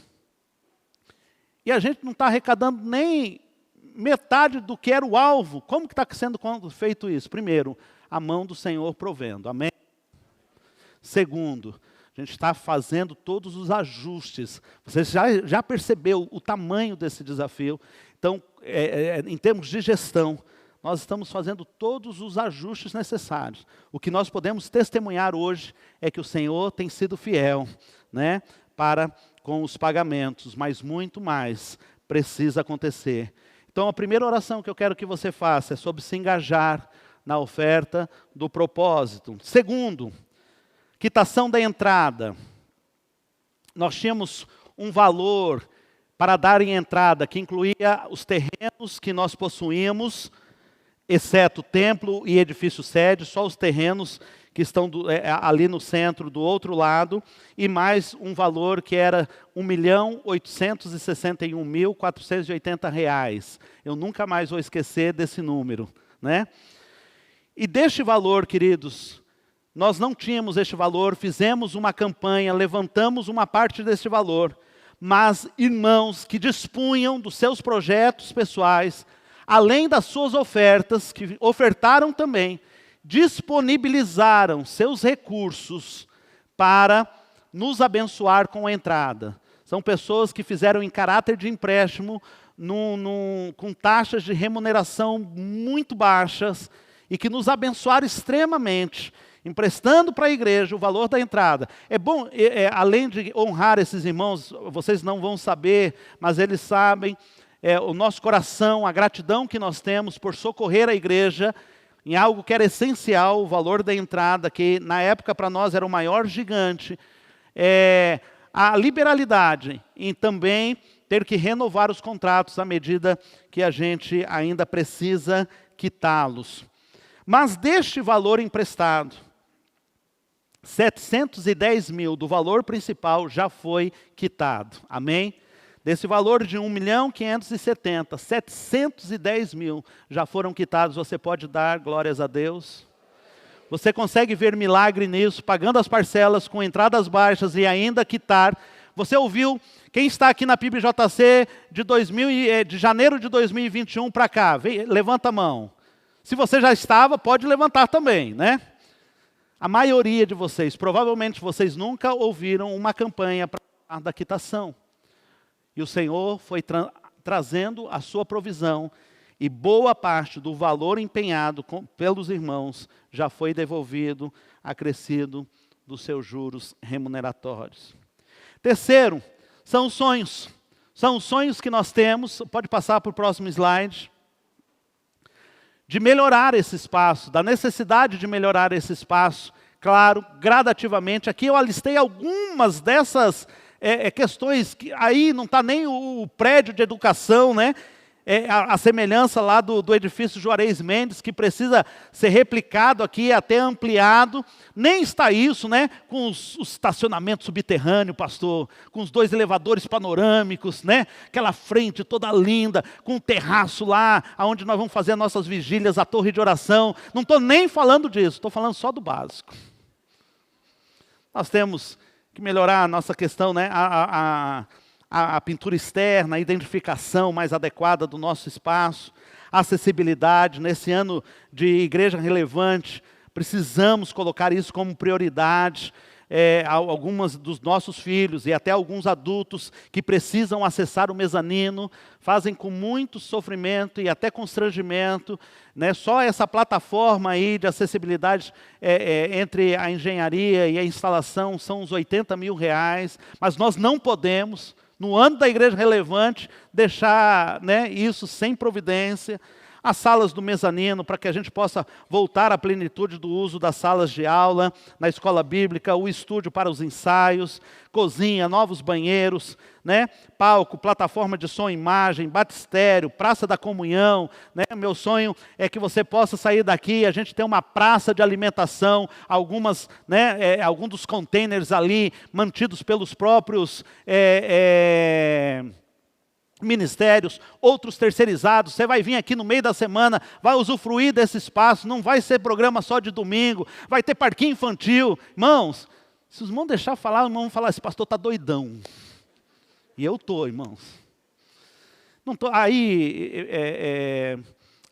e a gente não está arrecadando nem metade do que era o alvo, como que está sendo feito isso? Primeiro, a mão do Senhor provendo. Amém? Segundo, a gente está fazendo todos os ajustes. Você já percebeu o tamanho desse desafio? Então, em termos de gestão, nós estamos fazendo todos os ajustes necessários. O que nós podemos testemunhar hoje é que o Senhor tem sido fiel, né, para com os pagamentos, mas muito mais precisa acontecer. Então, a primeira oração que eu quero que você faça é sobre se engajar na oferta do propósito. Segundo, quitação da entrada. Nós tínhamos um valor para dar em entrada, que incluía os terrenos que nós possuímos, exceto templo e edifício sede, só os terrenos que estão ali no centro, do outro lado, e mais um valor que era R$1.861.480. Eu nunca mais vou esquecer desse número, né? E deste valor, queridos, nós não tínhamos este valor, fizemos uma campanha, levantamos uma parte deste valor, mas irmãos que dispunham dos seus projetos pessoais, além das suas ofertas, que ofertaram também, disponibilizaram seus recursos para nos abençoar com a entrada. São pessoas que fizeram em caráter de empréstimo, com taxas de remuneração muito baixas, e que nos abençoaram extremamente, emprestando para a igreja o valor da entrada. É bom, além de honrar esses irmãos, vocês não vão saber, mas eles sabem, o nosso coração, a gratidão que nós temos por socorrer a igreja em algo que era essencial, o valor da entrada, que na época para nós era o maior gigante, a liberalidade em também ter que renovar os contratos à medida que a gente ainda precisa quitá-los. Mas deste valor emprestado, 710 mil do valor principal já foi quitado. Amém? Desse valor de 1.570.000, 710 mil já foram quitados. Você pode dar glórias a Deus? Você consegue ver milagre nisso, pagando as parcelas com entradas baixas e ainda quitar. Você ouviu, quem está aqui na PIBJC de janeiro de 2021 para cá? Levanta a mão. Se você já estava, pode levantar também, né? A maioria de vocês, provavelmente vocês nunca ouviram uma campanha para falar da quitação. E o Senhor foi trazendo a sua provisão, e boa parte do valor empenhado pelos irmãos já foi devolvido, acrescido dos seus juros remuneratórios. Terceiro, são os sonhos. São os sonhos que nós temos, pode passar para o próximo slide, de melhorar esse espaço, da necessidade de melhorar esse espaço, claro, gradativamente. Aqui eu alistei algumas dessas questões, que aí não está nem o prédio de educação, né? A semelhança lá do edifício Juarez Mendes, que precisa ser replicado aqui, até ampliado. Nem está isso, né? Com os estacionamentos subterrâneos, pastor, com os 2 elevadores panorâmicos, né? Aquela frente toda linda, com um terraço lá, onde nós vamos fazer as nossas vigílias, a torre de oração. Não estou nem falando disso, estou falando só do básico. Nós temos que melhorar a nossa questão, né? A pintura externa, a identificação mais adequada do nosso espaço, a acessibilidade. Nesse ano de igreja relevante, precisamos colocar isso como prioridade. Algumas dos nossos filhos e até alguns adultos que precisam acessar o mezanino, fazem com muito sofrimento e até constrangimento, né? Só essa plataforma aí de acessibilidade entre a engenharia e a instalação são uns R$80 mil, mas nós não podemos, no ano da igreja relevante, deixar, né, isso sem providência. As salas do mezanino, para que a gente possa voltar à plenitude do uso das salas de aula, na escola bíblica, o estúdio para os ensaios, cozinha, novos banheiros, né? Palco, plataforma de som e imagem, batistério, praça da comunhão, né? Meu sonho é que você possa sair daqui, a gente tem uma praça de alimentação, alguns dos containers ali, mantidos pelos próprios ministérios, outros terceirizados. Você vai vir aqui no meio da semana, vai usufruir desse espaço, não vai ser programa só de domingo, vai ter parquinho infantil. Irmãos, se os irmãos deixar falar, os irmãos vão falar, esse pastor está doidão. E eu estou, irmãos. Não tô, aí,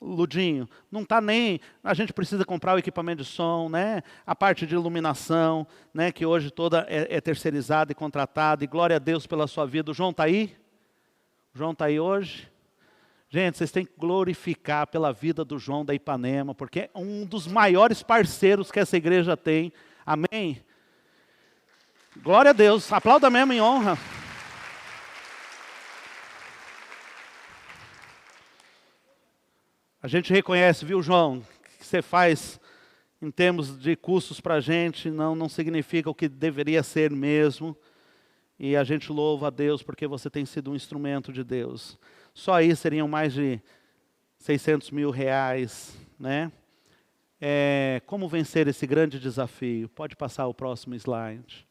Ludinho, não está nem, a gente precisa comprar o equipamento de som, né? A parte de iluminação, né? Que hoje toda é terceirizada e contratada, e glória a Deus pela sua vida. O João está aí? João está aí hoje? Gente, vocês têm que glorificar pela vida do João da Ipanema, porque é um dos maiores parceiros que essa igreja tem. Amém? Glória a Deus. Aplauda mesmo em honra. A gente reconhece, viu, João, que você faz em termos de custos para a gente, não significa o que deveria ser mesmo. E a gente louva a Deus porque você tem sido um instrumento de Deus. Só aí seriam mais de R$600 mil, né? Como vencer esse grande desafio? Pode passar o próximo slide.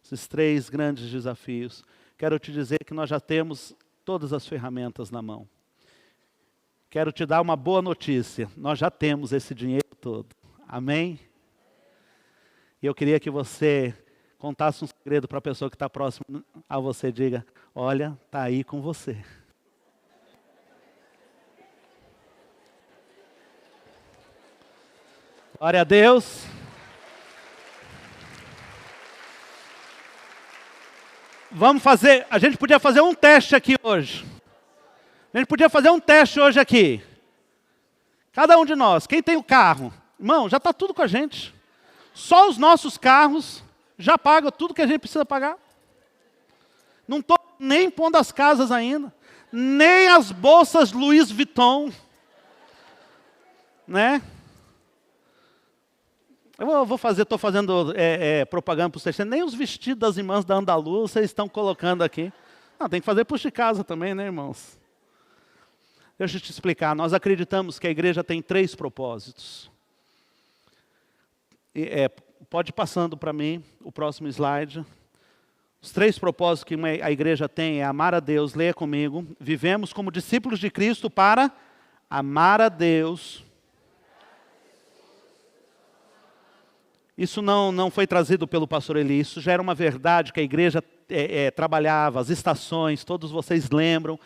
Esses 3 grandes desafios. Quero te dizer que nós já temos todas as ferramentas na mão. Quero te dar uma boa notícia. Nós já temos esse dinheiro todo. Amém? E eu queria que você contasse um segredo para a pessoa que está próxima a você. Diga, olha, está aí com você. Glória a Deus. Vamos fazer, a gente podia fazer um teste aqui hoje. A gente podia fazer um teste hoje aqui. Cada um de nós, quem tem o carro? Irmão, já está tudo com a gente. Só os nossos carros já pagam tudo que a gente precisa pagar. Não estou nem pondo as casas ainda. Nem as bolsas Louis Vuitton. Né? Estou fazendo propaganda para vocês. Nem os vestidos das irmãs da Andaluz vocês estão colocando aqui. Não, tem que fazer puxa de casa também, né, irmãos? Deixa eu te explicar. Nós acreditamos que a igreja tem 3 propósitos. Pode ir passando para mim o próximo slide. Os 3 propósitos que a igreja tem é amar a Deus. Leia comigo. Vivemos como discípulos de Cristo para amar a Deus. Isso não foi trazido pelo pastor Eli. Isso já era uma verdade que a igreja trabalhava. As estações, todos vocês lembram.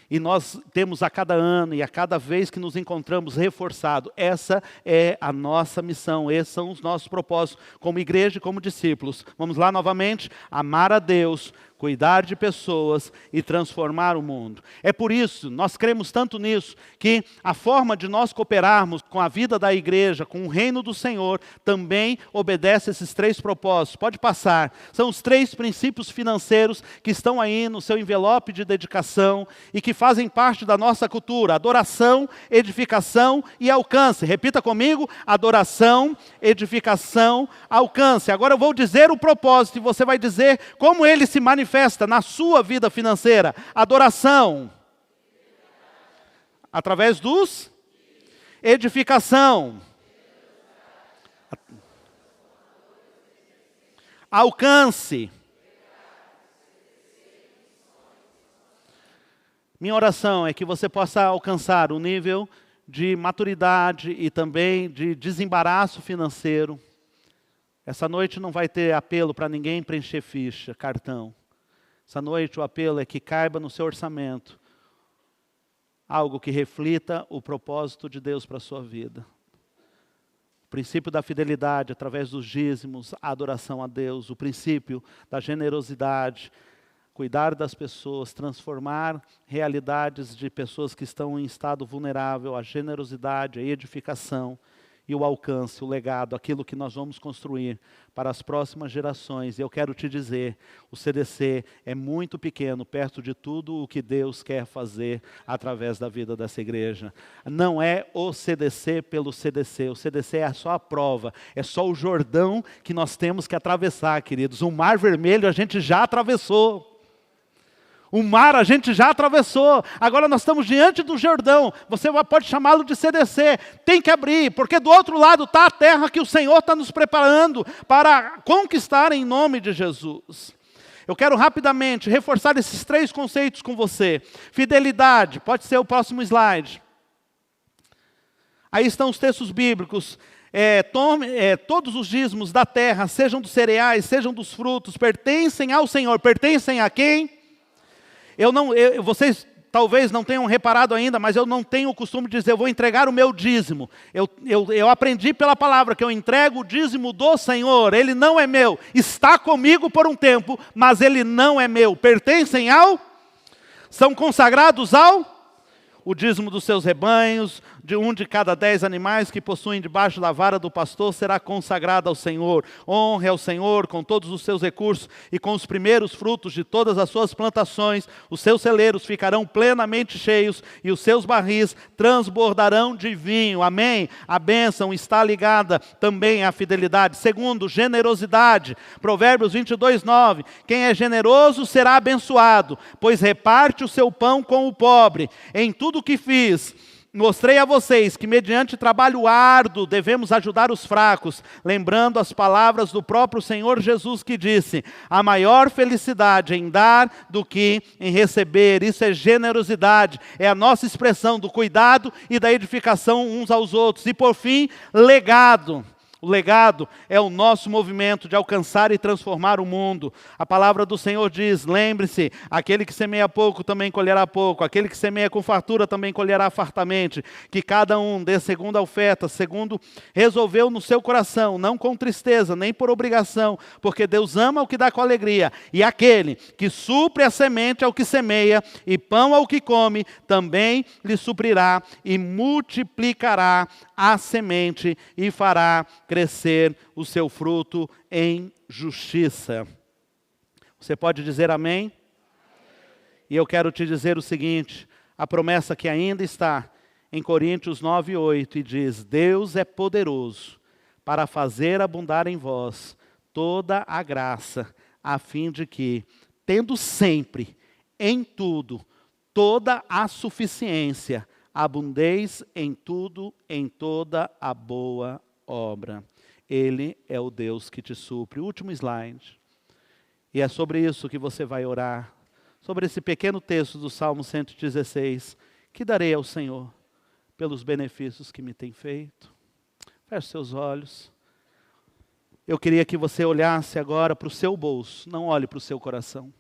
E nós temos a cada ano e a cada vez que nos encontramos reforçado. Essa é a nossa missão, esses são os nossos propósitos como igreja e como discípulos. Vamos lá novamente? Amar a Deus, cuidar de pessoas e transformar o mundo. É por isso, nós cremos tanto nisso, que a forma de nós cooperarmos com a vida da igreja, com o reino do Senhor, também obedece esses 3 propósitos. Pode passar. São os 3 princípios financeiros que estão aí no seu envelope de dedicação e que fazem parte da nossa cultura: adoração, edificação e alcance. Repita comigo: adoração, edificação, alcance. Agora eu vou dizer o propósito e você vai dizer como ele se manifesta na sua vida financeira. Adoração, através dos edificação, alcance. Minha oração é que você possa alcançar o nível de maturidade e também de desembaraço financeiro. Essa noite não vai ter apelo para ninguém preencher ficha, cartão. Essa noite o apelo é que caiba no seu orçamento algo que reflita o propósito de Deus para a sua vida. O princípio da fidelidade através dos dízimos, a adoração a Deus, o princípio da generosidade, cuidar das pessoas, transformar realidades de pessoas que estão em estado vulnerável, a generosidade, a edificação e o alcance, o legado, aquilo que nós vamos construir para as próximas gerações. E eu quero te dizer, o CDC é muito pequeno perto de tudo o que Deus quer fazer através da vida dessa igreja. Não é o CDC pelo CDC, o CDC é só a prova, é só o Jordão que nós temos que atravessar, queridos. O Mar Vermelho a gente já atravessou. O mar a gente já atravessou, agora nós estamos diante do Jordão. Você pode chamá-lo de CDC, tem que abrir, porque do outro lado está a terra que o Senhor está nos preparando para conquistar em nome de Jesus. Eu quero rapidamente reforçar esses 3 conceitos com você. Fidelidade, pode ser o próximo slide. Aí estão os textos bíblicos. Todos os dízimos da terra, sejam dos cereais, sejam dos frutos, pertencem ao Senhor. Pertencem a quem? Vocês talvez não tenham reparado ainda, mas eu não tenho o costume de dizer, eu vou entregar o meu dízimo. Eu aprendi pela palavra que eu entrego o dízimo do Senhor, ele não é meu. Está comigo por um tempo, mas ele não é meu. Pertencem ao? São consagrados ao? O dízimo dos seus rebanhos, de 1 de cada 10 animais que possuem debaixo da vara do pastor, será consagrado ao Senhor. Honre ao Senhor com todos os seus recursos e com os primeiros frutos de todas as suas plantações. Os seus celeiros ficarão plenamente cheios e os seus barris transbordarão de vinho. Amém? A bênção está ligada também à fidelidade. Segundo, generosidade. Provérbios 22:9. Quem é generoso será abençoado, pois reparte o seu pão com o pobre. Em tudo o que fiz, mostrei a vocês que mediante trabalho árduo devemos ajudar os fracos, lembrando as palavras do próprio Senhor Jesus que disse, a maior felicidade em dar do que em receber. Isso é generosidade, é a nossa expressão do cuidado e da edificação uns aos outros. E por fim, legado. O legado é o nosso movimento de alcançar e transformar o mundo. A palavra do Senhor diz, lembre-se, aquele que semeia pouco também colherá pouco, aquele que semeia com fartura também colherá fartamente. Que cada um dê segundo a oferta, segundo resolveu no seu coração, não com tristeza, nem por obrigação, porque Deus ama o que dá com alegria. E aquele que supre a semente ao que semeia e pão ao que come, também lhe suprirá e multiplicará a semente e fará crescer o seu fruto em justiça. Você pode dizer amém? E eu quero te dizer o seguinte, a promessa que ainda está em Coríntios 9:8 e diz, Deus é poderoso para fazer abundar em vós toda a graça, a fim de que, tendo sempre, em tudo, toda a suficiência, abundeis em tudo, em toda a boa obra. Ele é o Deus que te supre. O último slide. E é sobre isso que você vai orar. Sobre esse pequeno texto do Salmo 116. Que darei ao Senhor pelos benefícios que me tem feito. Feche seus olhos. Eu queria que você olhasse agora para o seu bolso. Não olhe para o seu coração.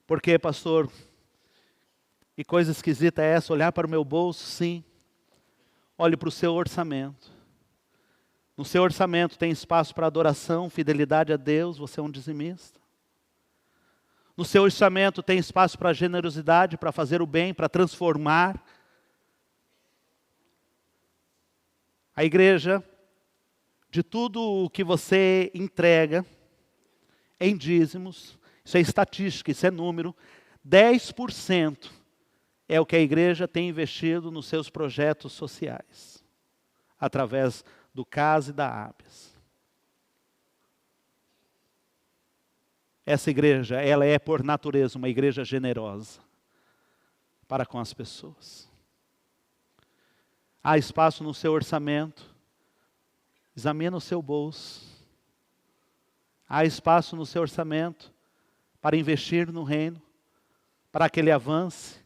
Por quê, pastor? E coisa esquisita é essa, olhar para o meu bolso? Sim. Olhe para o seu orçamento. No seu orçamento tem espaço para adoração, fidelidade a Deus, você é um dizimista? No seu orçamento tem espaço para generosidade, para fazer o bem, para transformar? A igreja, de tudo o que você entrega em dízimos, isso é estatística, isso é número, 10% é o que a igreja tem investido nos seus projetos sociais, através do CAS e da ABES. Essa igreja, ela é por natureza uma igreja generosa para com as pessoas. Há espaço no seu orçamento, examina o seu bolso. Há espaço no seu orçamento para investir no reino, para que ele avance,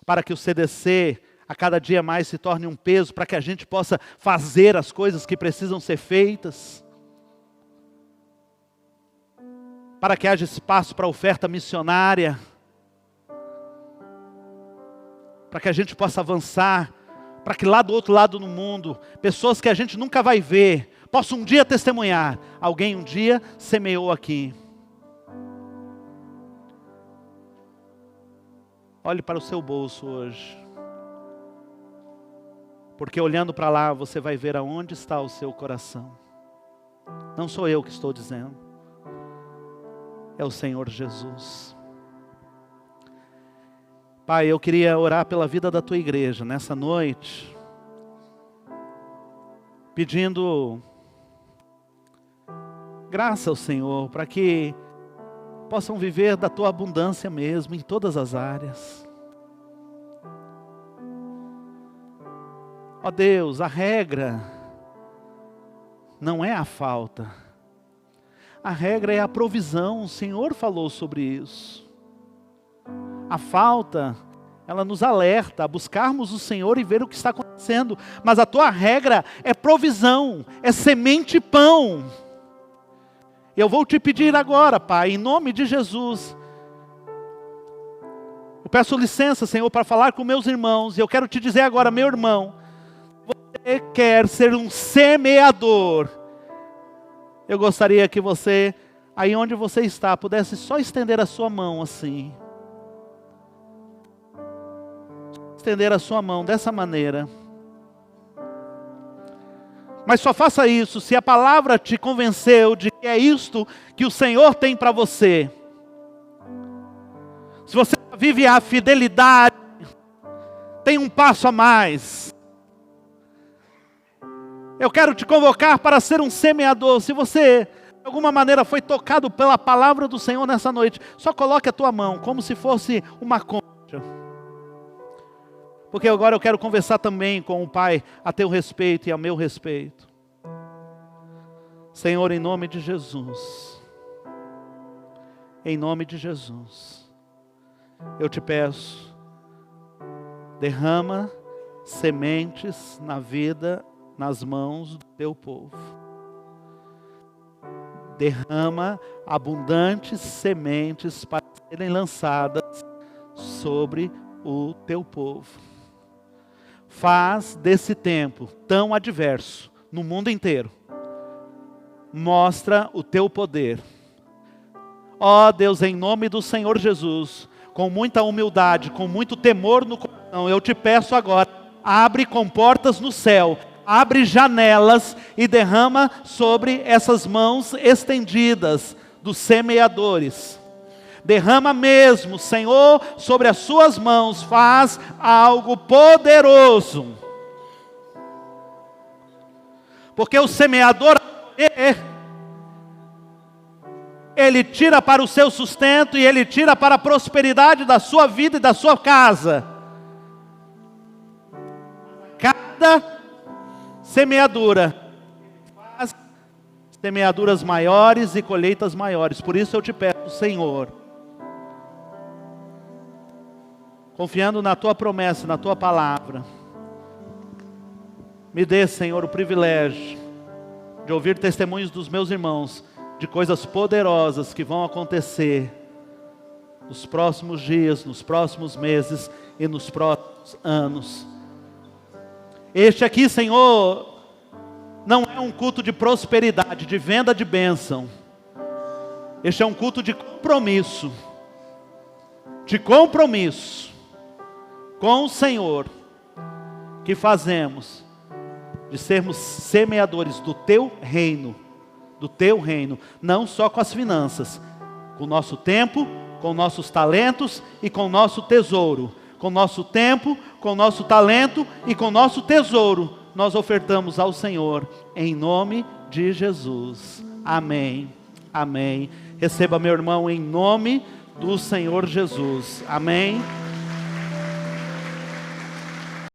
para que o CDC a cada dia mais se torne um peso, para que a gente possa fazer as coisas que precisam ser feitas, para que haja espaço para oferta missionária, para que a gente possa avançar, para que lá do outro lado do mundo, pessoas que a gente nunca vai ver, possam um dia testemunhar, alguém um dia semeou aqui. Olhe para o seu bolso hoje, porque olhando para lá você vai ver aonde está o seu coração. Não sou eu que estou dizendo, é o Senhor Jesus. Pai, eu queria orar pela vida da tua igreja nessa noite, pedindo graça ao Senhor, para que possam viver da tua abundância mesmo, em todas as áreas. Ó Deus, a regra não é a falta, a regra é a provisão, o Senhor falou sobre isso. A falta, ela nos alerta a buscarmos o Senhor e ver o que está acontecendo, mas a tua regra é provisão, é semente e pão. Eu vou te pedir agora, Pai, em nome de Jesus. Eu peço licença, Senhor, para falar com meus irmãos. E eu quero te dizer agora, meu irmão, você quer ser um semeador. Eu gostaria que você, aí onde você está, pudesse só estender a sua mão assim. Estender a sua mão dessa maneira. Mas só faça isso se a palavra te convenceu de que é isto que o Senhor tem para você. Se você vive a fidelidade, tem um passo a mais. Eu quero te convocar para ser um semeador. Se você, de alguma maneira, foi tocado pela palavra do Senhor nessa noite, só coloque a tua mão, como se fosse uma concha. Porque agora eu quero conversar também com o Pai a teu respeito e a meu respeito. Senhor, em nome de Jesus, em nome de Jesus, eu te peço, derrama sementes na vida, nas mãos do teu povo. Derrama abundantes sementes para serem lançadas sobre o teu povo. Faz desse tempo tão adverso no mundo inteiro, mostra o teu poder. Ó Deus, em nome do Senhor Jesus, com muita humildade, com muito temor no coração, eu te peço agora, abre comportas no céu, abre janelas e derrama sobre essas mãos estendidas dos semeadores. Derrama mesmo, Senhor, sobre as suas mãos, faz algo poderoso. Porque o semeador, ele tira para o seu sustento e ele tira para a prosperidade da sua vida e da sua casa. Cada semeadura faz semeaduras maiores e colheitas maiores. Por isso eu te peço, Senhor, confiando na tua promessa, na tua palavra, me dê, Senhor, o privilégio de ouvir testemunhos dos meus irmãos, de coisas poderosas que vão acontecer nos próximos dias, nos próximos meses e nos próximos anos. Este aqui, Senhor, não é um culto de prosperidade, de venda de bênção. Este é um culto de compromisso com o Senhor, que fazemos de sermos semeadores do teu reino, não só com as finanças, com o nosso tempo, com nossos talentos e com o nosso tesouro. Com o nosso tempo, com o nosso talento e com o nosso tesouro, nós ofertamos ao Senhor, em nome de Jesus. Amém, amém. Receba, meu irmão, em nome do Senhor Jesus. Amém.